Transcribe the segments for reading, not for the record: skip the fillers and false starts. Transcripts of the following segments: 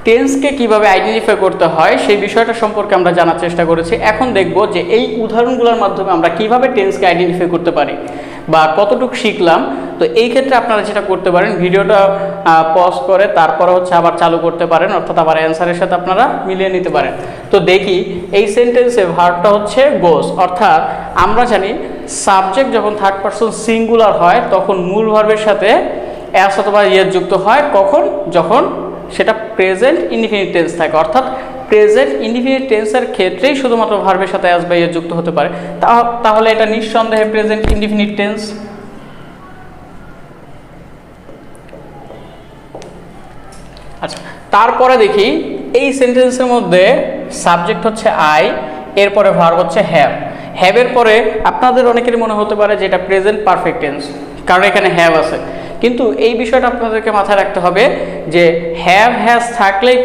টেন্সকে কিভাবে আইডেন্টিফাই করতে হয় সেই বিষয়টা সম্পর্কে আমরা জানার চেষ্টা করেছি। এখন দেখব যে এই উদাহরণগুলোর মাধ্যমে আমরা কিভাবে টেন্সকে আইডেন্টিফাই করতে পারি বা কতটুকু শিখলাম। তো এই ক্ষেত্রে আপনারা যেটা করতে পারেন, ভিডিওটা পজ করে তারপরে হচ্ছে আবার চালু করতে পারেন, অর্থাৎ আবার অ্যান্সারের সাথে আপনারা মিলিয়ে নিতে পারেন। তো দেখি এই সেন্টেন্সে ভার্বটা হচ্ছে গোস, অর্থাৎ আমরা জানি সাবজেক্ট যখন থার্ড পারসন সিঙ্গুলার হয় তখন মূল ভার্বের সাথে অ্যাস অথবা ইয়েস যুক্ত হয়। কখন? যখন সেটা প্রেজেন্ট ইনডিফিনিট টেন্স থাকে, অর্থাৎ প্রেজেন্ট ইনডিফিনিট টেন্সের ক্ষেত্রেই শুধুমাত্র ভার্বের সাথে অ্যাস বা ইয়েস যুক্ত হতে পারে। তাহলে এটা নিঃসন্দেহে প্রেজেন্ট ইনডিফিনিট টেন্স। আচ্ছা, তারপরে দেখি এই সেন্টেন্সের মধ্যে সাবজেক্ট হচ্ছে আই, এরপরে ভার্ব হচ্ছে হ্যাভ। হ্যাভের পরে আপনাদের অনেকেরই মনে হতে পারে যে এটা প্রেজেন্ট পারফেক্ট টেন্স, কারণ এখানে হ্যাভ আছে। কিন্তু এই বিষয়টা আপনাদেরকে মাথায় রাখতে হবে যে হ্যাভ হ্যাজ থাকলেই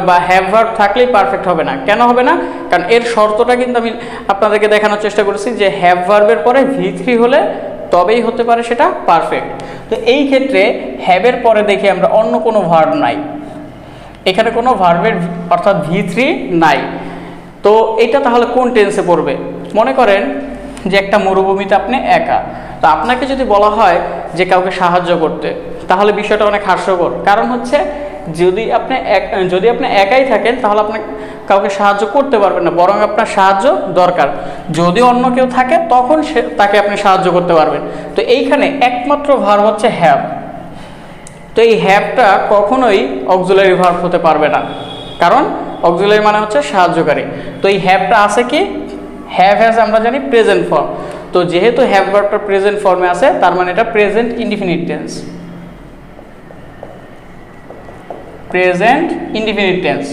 বা হ্যাভ ভার্ব থাকলেই পারফেক্ট হবে না। কেন হবে না? কারণ এর শর্তটা কিন্তু আমি আপনাদেরকে দেখানোর চেষ্টা করেছি যে হ্যাভ ভার্বের পরে V3 হলে তবেই হতে পারে সেটা পারফেক্ট। তো এই ক্ষেত্রে হ্যাভের পরে দেখি আমরা অন্য কোনো ভার্ব নাই, এখানে কোনো ভার্বের অর্থাৎ V3 নাই। তো এটা তাহলে কোন টেন্সে পড়বে? মনে করেন যে একটা মরুভূমিতে আপনি একা, তো আপনাকে যদি বলা হয় যে কাউকে সাহায্য করতে, তাহলে বিষয়টা অনেক হাস্যকর। কারণ হচ্ছে যদি আপনি একাই থাকেন তাহলে আপনি কাউকে সাহায্য করতে পারবেন না, বরং আপনার সাহায্য দরকার। যদি অন্য কেউ থাকে তখন তাকে আপনি সাহায্য করতে পারবেন। তো এইখানে একমাত্র ভার্ব হচ্ছে হ্যাভ। তো এই হ্যাভটা কখনোই অক্সিলারি ভার্ব হতে পারবে না, কারণ অক্সিলারি মানে হচ্ছে সাহায্যকারী। তো এই হ্যাভটা আছে কি? হ্যাভ হ্যাজ আমরা জানি প্রেজেন্ট ফর্ম। তো যেহেতু হ্যাভ ভার্বটা প্রেজেন্ট ফর্মে আছে তার মানে এটা present indefinite tense. Present indefinite tense.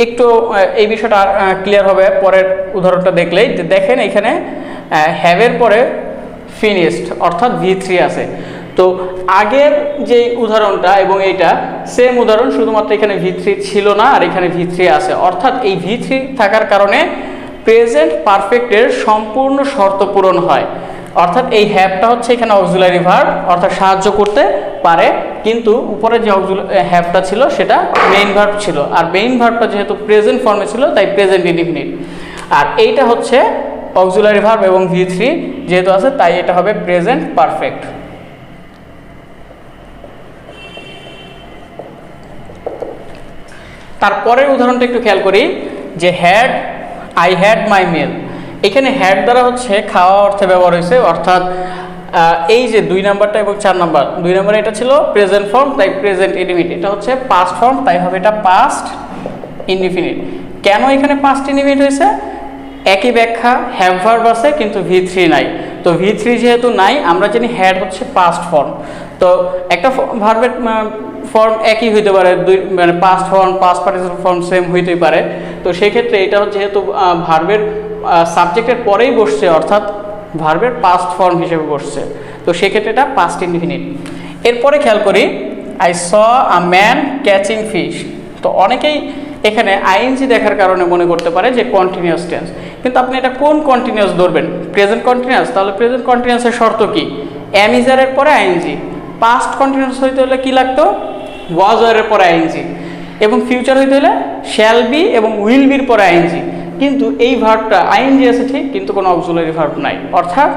একটু এই বিষয়টা ক্লিয়ার হবে পরের উদাহরণটা দেখলেই। দেখেন এখানে হ্যাভের পরে ফিনিশড অর্থাৎ V3 আছে। তো আগের যে উদাহরণটা এবং এইটা সেম উদাহরণ, শুধুমাত্র এখানে V3 ছিল না আর এখানে V3 আছে। অর্থাৎ এই V3 থাকার কারণে প্রেজেন্ট পারফেক্টের সম্পূর্ণ শর্ত পূরণ হয়। অর্থাৎ এই হ্যাভটা হচ্ছে এখানে অক্সিলারি ভার্ব, অর্থাৎ সাহায্য করতে পারে, কিন্তু উপরে যে হ্যাভটা ছিল সেটা মেইন ভার্ব ছিল। আর মেইন ভার্বটা যেহেতু প্রেজেন্ট ফর্মে ছিল তাই প্রেজেন্ট ইনডিফিনিট। আর এইটা হচ্ছে অক্সিলারি ভার্ব এবং V3 যেহেতু আছে তাই এটা হবে প্রেজেন্ট পারফেক্ট। তারপরের উদাহরণটা একটু খেয়াল করি যে আই হ্যাড মাই মিল। এখানে হ্যাড দ্বারা হচ্ছে খাওয়া অর্থে ব্যবহার হয়েছে, অর্থাৎ এই যে 2 নাম্বারটা এবং 4 নাম্বার, 2 নাম্বারে এটা ছিল প্রেজেন্ট ফর্ম তাই প্রেজেন্ট ইনডিফিনিট, এটা হচ্ছে পাস্ট ফর্ম তাই হবে এটা পাস্ট ইনডিফিনিট। কেন এখানে পাস্ট ইনডিফিনিট হয়েছে? একই ব্যাখ্যা, হ্যাভ ভার্ব আছে কিন্তু V3 নাই। তো V3 যেহেতু নাই, আমরা জানি হ্যাড হচ্ছে পাস্ট ফর্ম। তো একটা ভার্বের ফর্ম একই হইতে পারে, মানে past form past participle form same হইতেই পারে। তো সেই ক্ষেত্রে এটা যেহেতু ভার্বের সাবজেক্টের পরেই বসছে, অর্থাৎ ভার্বের পাস্ট ফর্ম হিসেবে বসছে, তো সেক্ষেত্রে এটা পাস্ট ইনডিফিনিট। এরপরে খেয়াল করি I saw a man catching fish. তো অনেকেই এখানে আইএনজি দেখার কারণে মনে করতে পারে যে কন্টিনিউয়াস টেন্স, কিন্তু আপনি এটা কোন কন্টিনিউয়াস ধরবেন? Present continuous. তাহলে প্রেজেন্ট কন্টিনিউয়াসের শর্ত কি? এম ইজ এর পরে আইএনজি। পাস্ট কন্টিনিউয়াস হইতে হলে কি লাগতো? ওয়াজ এর পরে আইএনজি। এবং ফিউচার হইতে হলে শ্যাল বি এবং উইল বির পরে আইএনজি। কিন্তু এই ভার্বটা আইএনজি আছে ঠিক, কিন্তু কোনো অক্সিলারি ভার্ব নাই, অর্থাৎ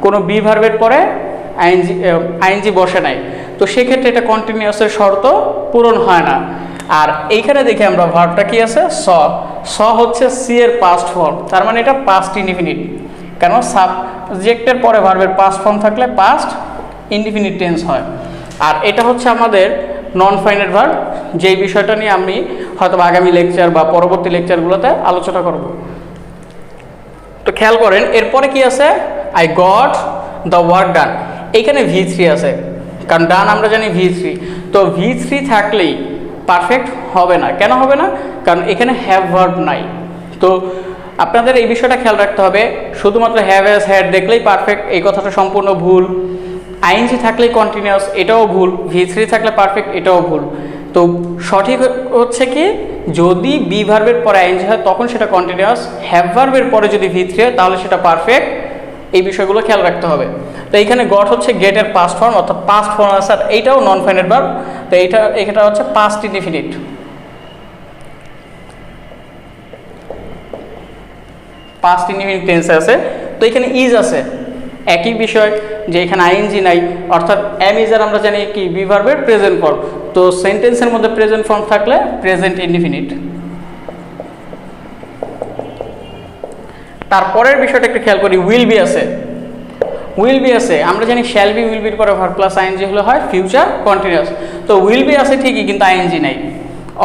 কোনো বি ভার্বের পরে আইএনজি বসে নাই। তো সেক্ষেত্রে এটা কন্টিনিউয়াসের শর্ত পূরণ হয় না। আর এইখানে দেখি আমরা ভার্বটা কি আছে? স হচ্ছে সি এর পাস্ট ফর্ম, তার মানে এটা পাস্ট ইনডিফিনিট। কেন? সাবজেক্টের পরে ভার্বের পাস্ট ফর্ম থাকলে পাস্ট ইনডিফিনিট টেন্স হয়। আর এটা হচ্ছে আমাদের নন ফাইনাইট ভার্ব, যেই বিষয়টা নিয়ে আমি হয়তো আগামী লেকচার বা পরবর্তী লেকচারগুলোতে আলোচনা করব। তো খেয়াল করেন এরপরে কি আছে? I got the work done. এইখানে V3 আছে, কারণ ডান আমরা জানি V3। তো V3 থাকলেই পারফেক্ট হবে না। কেন হবে না? কারণ এখানে হ্যাভ ভার্ব নাই। তো আপনাদের এই বিষয়টা খেয়াল রাখতে হবে, শুধুমাত্র হ্যাভ হ্যাজ হ্যাড দেখলেই পারফেক্ট এই কথাটা সম্পূর্ণ ভুল। আইএনজি থাকলেই কন্টিনিউয়াস, এটাও ভুল। V3 থাকলে পারফেক্ট, এটাও ভুল। তো সঠিক হচ্ছে কি, যদি বি ভার্বের পরে আইএনজি হয় তখন সেটা কন্টিনিউয়াস, হ্যাভ ভার্বের পরে যদি V3 হয় তাহলে সেটা পারফেক্ট। এই বিষয়গুলো খেয়াল রাখতে হবে। তো এইখানে গট হচ্ছে গেটের পাস্ট ফর্ম, অর্থাৎ পাস্ট ফর্ম আছে, আর এইটাও নন ফাইনাইট ভার্ব। তো এটা হচ্ছে পাস্ট ইনডিফিনিট। পাস্ট ইনডিফিনিট টেন্সে আছে। তো এখানে ইজ আছে, একই বিষয় যে এখানে আইএনজি নাই, অর্থাৎ এম ইজ আর আমরা জানি কি বি ভার্বের প্রেজেন্ট ফর্ম। তো সেন্টেন্সের মধ্যে প্রেজেন্ট ফর্ম থাকলে প্রেজেন্ট ইনডিফিনিট। তারপরের বিষয়টা একটু খেয়াল করি, উইল বি আছে। উইল বি আছে, আমরা জানি শ্যাল বি উইল বির পরে ভার্ব প্লাস আইএনজি হলে হয় ফিউচার কন্টিনিউয়াস। তো উইল বি আছে ঠিকই, কিন্তু আইএনজি নাই,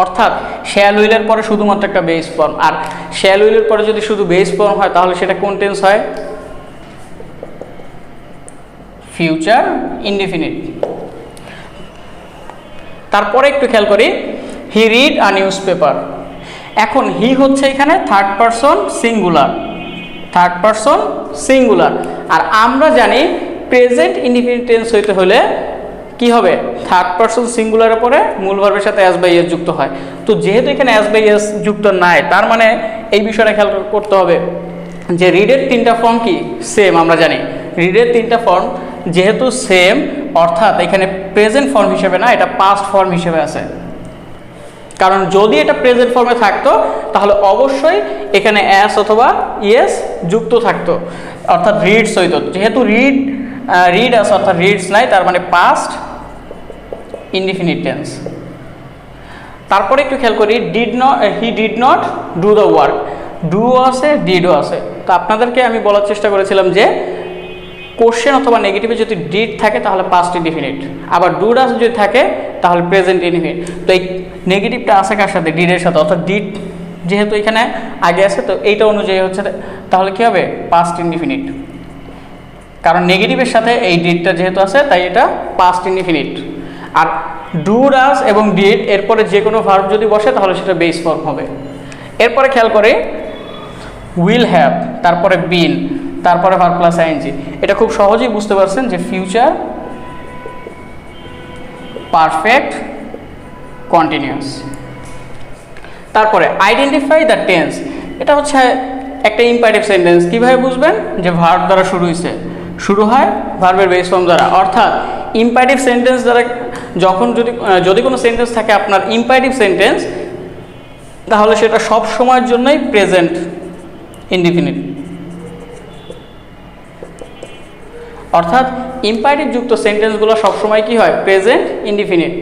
অর্থাৎ শ্যাল উইলের পরে শুধুমাত্র একটা বেস ফর্ম। আর শ্যাল উইলের পরে যদি শুধু বেস ফর্ম হয় তাহলে সেটা কোন টেন্স হয়? Future indefinite. তারপরে একটু খেয়াল করি, he read a newspaper. এখন হি হচ্ছে এখানে third person singular, third person singular. আর আমরা জানি প্রেজেন্ট ইনডিফিনিট টেন্স হইতে হলে কি হবে? থার্ড পারসন সিঙ্গুলারের পরে মূল ভার্বের সাথে অ্যাস বাই এস যুক্ত হয়। তো যেহেতু এখানে অ্যাস বাই এস যুক্ত নাই, তার মানে এই বিষয়টা খেয়াল করতে হবে যে রিডের তিনটা ফর্ম কি সেম। আমরা জানি রিডের তিনটা ফর্ম যেহেতু সেম, অর্থাৎ এখানে প্রেজেন্ট ফর্ম হিসেবে না, এটা পাস্ট ফর্ম হিসেবে আছে। কারণ যদি এটা প্রেজেন্ট ফর্মে থাকতো তাহলে অবশ্যই এখানে অ্যাস অথবা ইয়েস যুক্ত থাকতো, অর্থাৎ রিডস হইতো। যেহেতু রিড আছে অর্থাৎ রিডস নাই, তার মানে পাস্ট ইনডিফিনিট টেন্স। তারপরে একটু খেয়াল করি, he did not do the work. Do আছে, ডিডও আছে। তো আপনাদেরকে আমি বলার চেষ্টা করেছিলাম যে কোশ্চেন অথবা নেগেটিভে যদি ডিড থাকে তাহলে পাস্ট ইনডিফিনিট, আবার ডু ডাজ যদি থাকে তাহলে প্রেজেন্ট ইনডিফিনিট। তো এই নেগেটিভটা আছে কার সাথে? ডিডের সাথে, অর্থাৎ ডিড যেহেতু এখানে আগে আছে তো এইটা অনুযায়ী হচ্ছে তাহলে কি হবে? Past indefinite. কারণ নেগেটিভের সাথে এই ডিডটা যেহেতু আছে তাই এটা পাস্ট ইনডিফিনিট। আর ডু ডাজ এবং ডিড এরপরে যে কোনো ভার্ব যদি বসে তাহলে সেটা বেস ফর্ম হবে। এরপরে খেয়াল করে উইল হ্যাভ, তারপরে বিন, তারপরে ভার্ব প্লাস আইএনজি। এটা খুব সহজেই বুঝতে পারছেন যে ফিউচার পারফেক্ট কন্টিনিউয়াস। তারপরে আইডেন্টিফাই দ্য টেন্স, এটা হচ্ছে একটা ইম্পারেটিভ সেন্টেন্স। কীভাবে বুঝবেন? যে ভার্ব দ্বারা শুরু হয়েছে, শুরু হয় ভার্বের বেস ফর্ম দ্বারা। অর্থাৎ ইম্পারেটিভ সেন্টেন্স দ্বারা যখন যদি কোনো সেন্টেন্স থাকে আপনার ইম্পারেটিভ সেন্টেন্স, তাহলে সেটা সব সময়ের জন্যই প্রেজেন্ট ইনডিফিনিট। অর্থাৎ ইম্পারেটিভ যুক্ত সেন্টেন্সগুলো সবসময় কি হয়? Present indefinite.